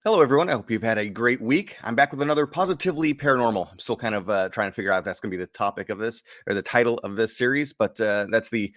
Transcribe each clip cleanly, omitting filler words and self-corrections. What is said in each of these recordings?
Hello, everyone. I hope you've had a great week. I'm back with another Positively Paranormal. I'm still kind of trying to figure out if that's going to be the topic of this or the title of this series, but that's the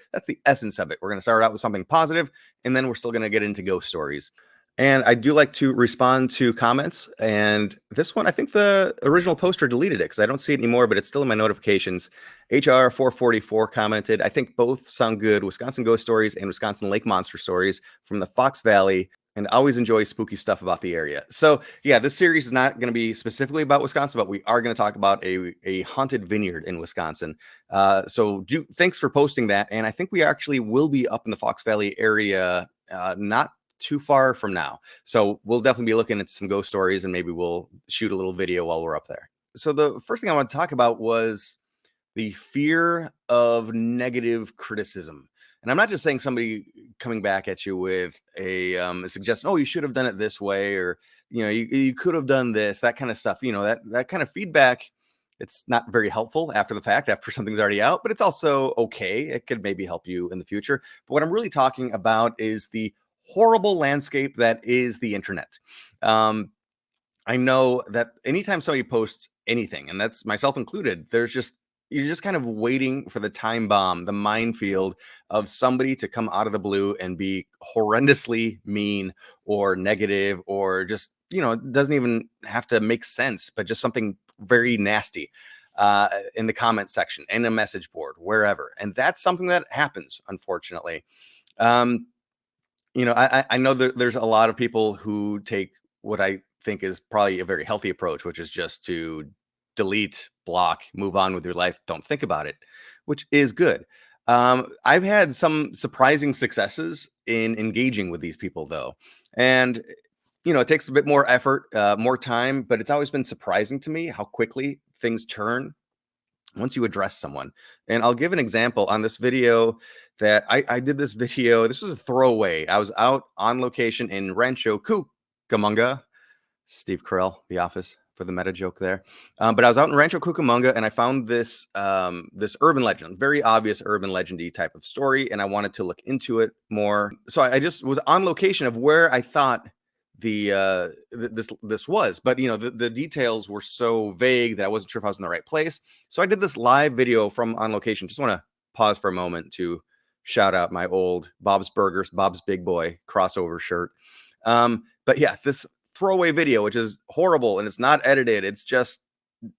essence of it. We're going to start out with something positive, and then we're still going to get into ghost stories. And I do like to respond to comments. And this one, I think the original poster deleted it because I don't see it anymore, but it's still in my notifications. HR 444 commented, I think both sound good. Wisconsin ghost stories and Wisconsin lake monster stories from the Fox Valley, and always enjoy spooky stuff about the area. So yeah, this series is not going to be specifically about Wisconsin, but we are going to talk about a haunted vineyard in Wisconsin. Thanks for posting that. And I think we actually will be up in the Fox Valley area, not too far from now. So we'll definitely be looking at some ghost stories, and maybe we'll shoot a little video while we're up there. So the first thing I want to talk about was the fear of negative criticism. And I'm not just saying somebody coming back at you with a suggestion, oh, you should have done it this way, or, you could have done this, that kind of stuff. That kind of feedback, it's not very helpful after the fact, after something's already out, but it's also okay. It could maybe help you in the future. But what I'm really talking about is the horrible landscape that is the internet. I know that anytime somebody posts anything, and that's myself included, you're just kind of waiting for the time bomb, the minefield of somebody to come out of the blue and be horrendously mean or negative, or just, it doesn't even have to make sense, but just something very nasty in the comment section, in a message board, wherever. And that's something that happens, unfortunately. I know there's a lot of people who take what I think is probably a very healthy approach, which is just to delete, block, move on with your life, don't think about it, which is good. I've had some surprising successes in engaging with these people, though. And, it takes a bit more effort, more time, but it's always been surprising to me how quickly things turn once you address someone. And I'll give an example on this video that I did this video. This was a throwaway. I was out on location in Rancho Cucamonga. Steve Carell, The Office, for the meta joke there. But I was out in Rancho Cucamonga, and I found this urban legend, very obvious urban legendy type of story, and I wanted to look into it more. So I just was on location of where I thought this was, but the details were so vague that I wasn't sure if I was in the right place. So I did this live video from on location. Just want to pause for a moment to shout out my old Bob's Burgers, Bob's Big Boy crossover shirt. But yeah, this throwaway video, which is horrible, and it's not edited. It's just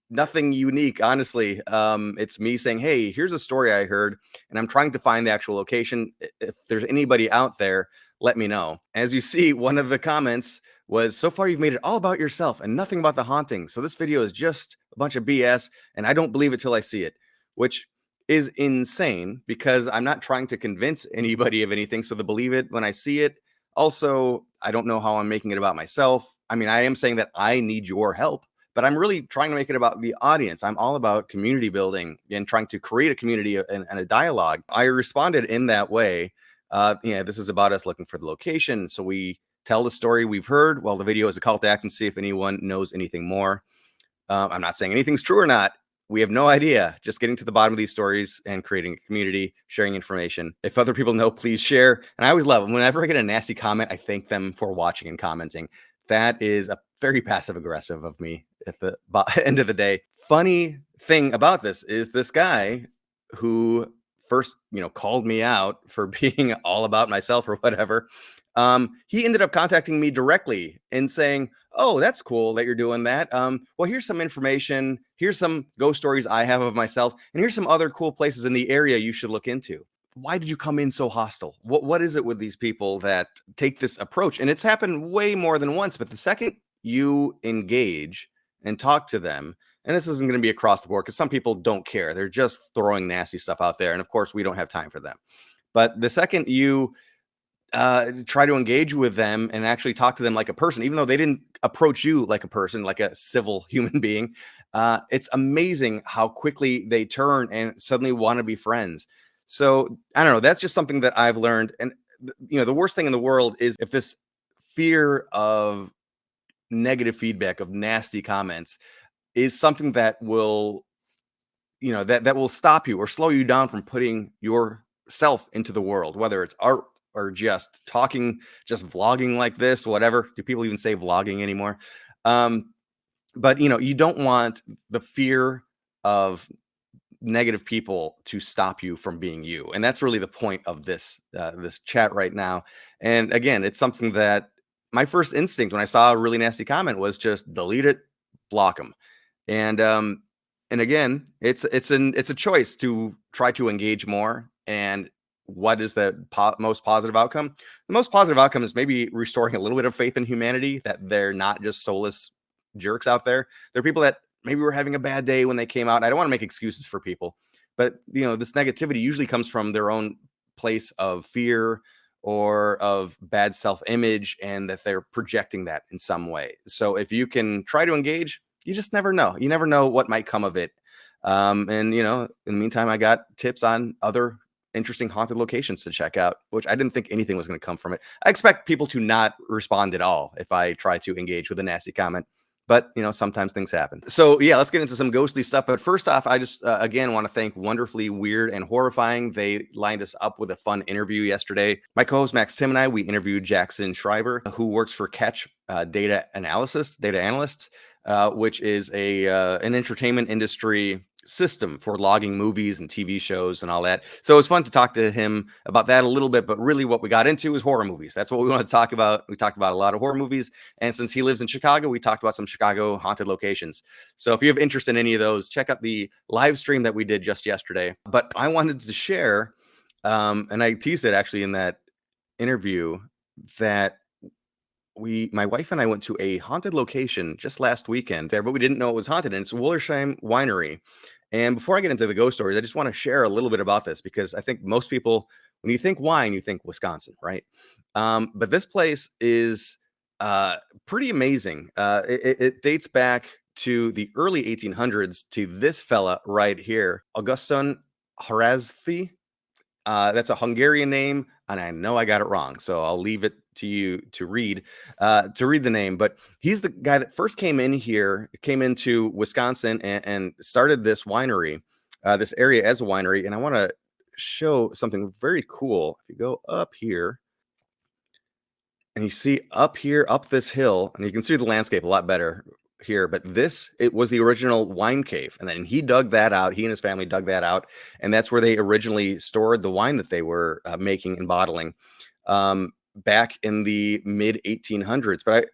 nothing unique, honestly. It's me saying, hey, here's a story I heard, and I'm trying to find the actual location. If there's anybody out there, let me know. As you see, one of the comments was, so far you've made it all about yourself and nothing about the haunting. So this video is just a bunch of BS, and I don't believe it till I see it, which is insane because I'm not trying to convince anybody of anything. So they believe it when I see it. Also, I don't know how I'm making it about myself. I mean, I am saying that I need your help, but I'm really trying to make it about the audience. I'm all about community building and trying to create a community and a dialogue. I responded in that way. This is about us looking for the location. So we tell the story we've heard. Well, the video is a call to action. See if anyone knows anything more. I'm not saying anything's true or not. We have no idea. Just getting to the bottom of these stories and creating a community, sharing information. If other people know, please share. And I always love them. Whenever I get a nasty comment, I thank them for watching and commenting. That is a very passive aggressive of me at the end of the day. Funny thing about this is this guy who first, called me out for being all about myself or whatever. He ended up contacting me directly and saying, oh, that's cool that you're doing that. Well, here's some information. Here's some ghost stories I have of myself. And here's some other cool places in the area you should look into. Why did you come in so hostile? What is it with these people that take this approach? And it's happened way more than once. But the second you engage and talk to them, and this isn't going to be across the board because some people don't care. They're just throwing nasty stuff out there. And of course, we don't have time for them. But the second you try to engage with them and actually talk to them like a person, even though they didn't approach you like a person, like a civil human being, it's amazing how quickly they turn and suddenly want to be friends. So I don't know. That's just something that I've learned. And, the worst thing in the world is if this fear of negative feedback, of nasty comments, is something that will, that will stop you or slow you down from putting yourself into the world, whether it's art, or just talking, just vlogging like this, whatever. Do people even say vlogging anymore? But you don't want the fear of negative people to stop you from being you, and that's really the point of this chat right now. And again, it's something that my first instinct when I saw a really nasty comment was just delete it, block them. And again, it's a choice to try to engage more. And what is the most positive outcome? The most positive outcome is maybe restoring a little bit of faith in humanity, that they're not just soulless jerks out there. There are people that maybe were having a bad day when they came out. I don't want to make excuses for people, but this negativity usually comes from their own place of fear or of bad self-image, and that they're projecting that in some way. So if you can try to engage, you just never know. You never know what might come of it. And in the meantime, I got tips on other interesting haunted locations to check out, which I didn't think anything was going to come from it. I expect people to not respond at all if I try to engage with a nasty comment. But, sometimes things happen. So, yeah, let's get into some ghostly stuff. But first off, I just, again, want to thank Wonderfully Weird and Horrifying. They lined us up with a fun interview yesterday. My co-host Max Tim and I, we interviewed Jackson Schreiber, who works for Catch Data Analysts, which is an entertainment industry system for logging movies and TV shows and all that. So it was fun to talk to him about that a little bit, but really what we got into is horror movies. That's what we want to talk about. We talked about a lot of horror movies, and since he lives in Chicago, we talked about some Chicago haunted locations. So if you have interest in any of those, check out the live stream that we did just yesterday. But I wanted to share, and I teased it actually in that interview, that my wife and I went to a haunted location just last weekend there, but we didn't know it was haunted. And it's Wollersheim Winery. And before I get into the ghost stories, I just want to share a little bit about this, because I think most people, when you think wine, you think Wisconsin, right? But this place is pretty amazing. It dates back to the early 1800s to this fella right here, Augustin Harazthi. That's a Hungarian name, and I know I got it wrong, so I'll leave it to you to read the name. But he's the guy that first came into Wisconsin and started this winery, this area as a winery. And I want to show something very cool. If you go up here, and you see up this hill, and you can see the landscape a lot better here, but it was the original wine cave. And then he dug that out. He and his family dug that out. And that's where they originally stored the wine that they were making and bottling back in the mid 1800s. But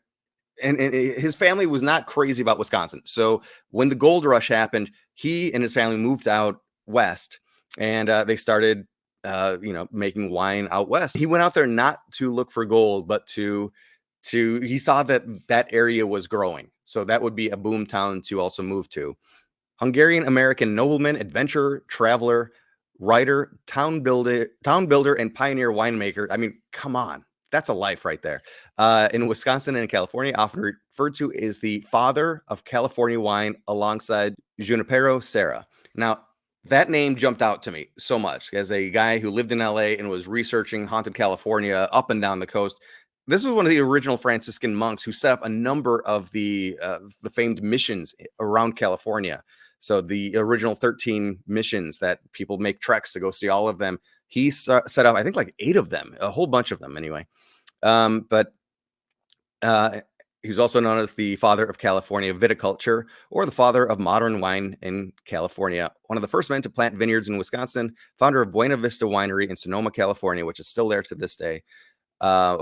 his family was not crazy about Wisconsin. So when the gold rush happened, he and his family moved out west, and they started making wine out west. He went out there not to look for gold, but he saw that area was growing. So that would be a boom town to also move to. Hungarian American nobleman, adventurer, traveler, writer, town builder, and pioneer winemaker. I mean, come on. That's a life right there. In Wisconsin and in California, often referred to as the father of California wine alongside Junipero Serra. Now, that name jumped out to me so much as a guy who lived in LA and was researching haunted California up and down the coast. This was one of the original Franciscan monks who set up a number of the famed missions around California. So the original 13 missions that people make treks to go see all of them, he set up, I think, like 8 of them, a whole bunch of them anyway. But he's also known as the father of California viticulture, or the father of modern wine in California. One of the first men to plant vineyards in Wisconsin, founder of Buena Vista Winery in Sonoma, California, which is still there to this day.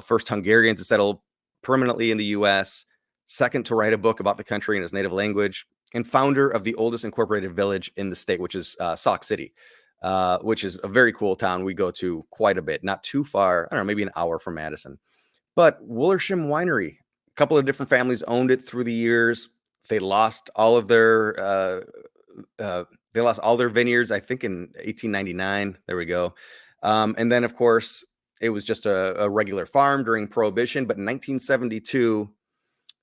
First Hungarian to settle permanently in the U.S., second to write a book about the country in his native language, and founder of the oldest incorporated village in the state, which is Sauk City, which is a very cool town we go to quite a bit, not too far, I don't know, maybe an hour from Madison. But Wollersheim Winery, a couple of different families owned it through the years. They lost all of their vineyards, I think, in 1899. There we go. And then, of course, it was just a regular farm during Prohibition. But in 1972,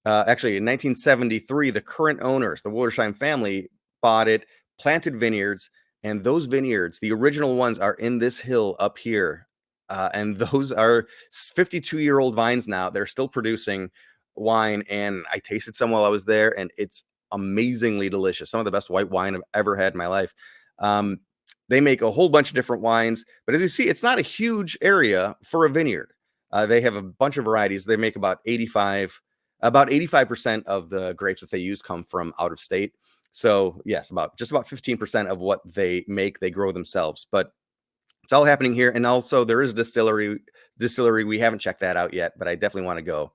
actually in 1973, the current owners, the Wollersheim family, bought it, planted vineyards, and those vineyards, the original ones, are in this hill up here. And those are 52-year-old vines now. They're still producing wine, and I tasted some while I was there, and it's amazingly delicious. Some of the best white wine I've ever had in my life. They make a whole bunch of different wines, but as you see, it's not a huge area for a vineyard. They have a bunch of varieties. They make about 85% of the grapes that they use come from out of state. So yes, about 15% of what they make, they grow themselves. But it's all happening here. And also there is a distillery. We haven't checked that out yet, but I definitely want to go.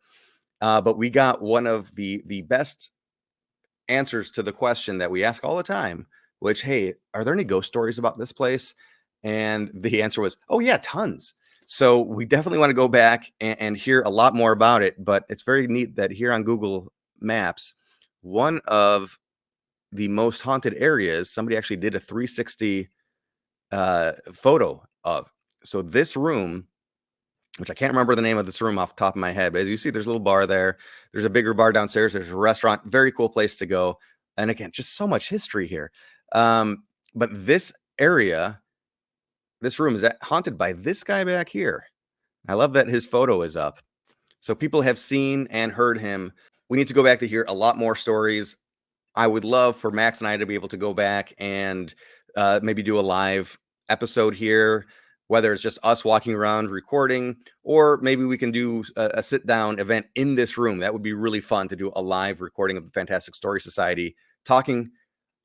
But we got one of the best answers to the question that we ask all the time, which, hey, are there any ghost stories about this place? And the answer was, oh yeah, tons. So we definitely want to go back and hear a lot more about it. But it's very neat that here on Google Maps, one of the most haunted areas, somebody actually did a 360 photo of. So this room, which I can't remember the name of this room off the top of my head, but as you see, there's a little bar there. There's a bigger bar downstairs. There's a restaurant. Very cool place to go. And again, just so much history here. But this area, this room is haunted by this guy back here. I love that his photo is up. So people have seen and heard him. We need to go back to hear a lot more stories. I would love for Max and I to be able to go back and maybe do a live episode here, whether it's just us walking around recording, or maybe we can do a sit down event in this room. That would be really fun to do a live recording of the Fantastic Story Society talking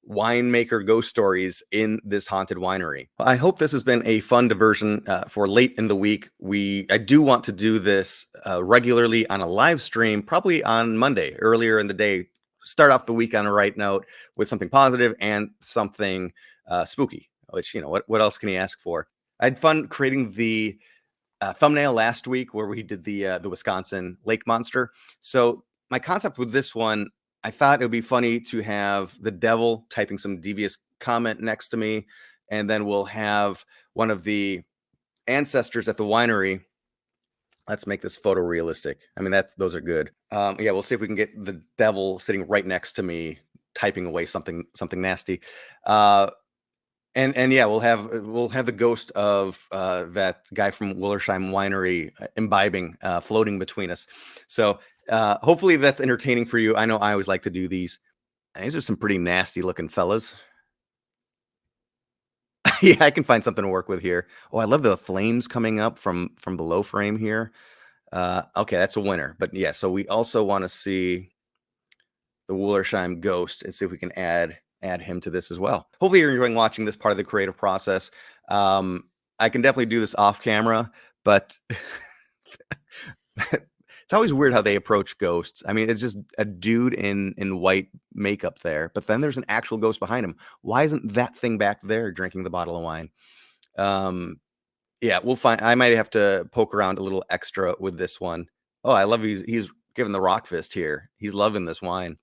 winemaker ghost stories in this haunted winery. I hope this has been a fun diversion for late in the week. I do want to do this regularly on a live stream, probably on Monday, earlier in the day. Start off the week on a right note with something positive and something spooky, which, what else can you ask for? I had fun creating the thumbnail last week where we did the Wisconsin lake monster. So my concept with this one, I thought it would be funny to have the devil typing some devious comment next to me, and then we'll have one of the ancestors at the winery. Let's make this photorealistic. I mean, those are good. Yeah, we'll see if we can get the devil sitting right next to me, typing away something nasty. And yeah, we'll have the ghost of that guy from Wollersheim Winery imbibing, floating between us. So hopefully that's entertaining for you. I know I always like to do these. These are some pretty nasty looking fellas. Yeah, I can find something to work with here. Oh, I love the flames coming up from below frame here. Okay, that's a winner. But yeah, so we also want to see the Wollersheim ghost and see if we can add him to this as well. Hopefully you're enjoying watching this part of the creative process. I can definitely do this off camera, but it's always weird how they approach ghosts. I mean, it's just a dude in white makeup there, but then there's an actual ghost behind him. Why isn't that thing back there drinking the bottle of wine? Yeah, we'll find. I might have to poke around a little extra with this one. Oh, I love he's giving the rock fist here. He's loving this wine.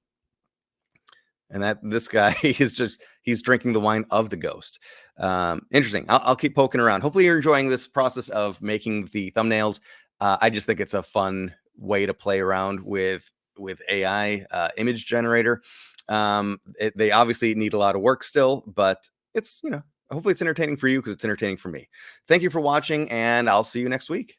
And this guy he's drinking the wine of the ghost. Interesting. I'll keep poking around. Hopefully you're enjoying this process of making the thumbnails. I just think it's a fun way to play around with AI image generator. They obviously need a lot of work still, but it's, hopefully it's entertaining for you because it's entertaining for me. Thank you for watching, and I'll see you next week.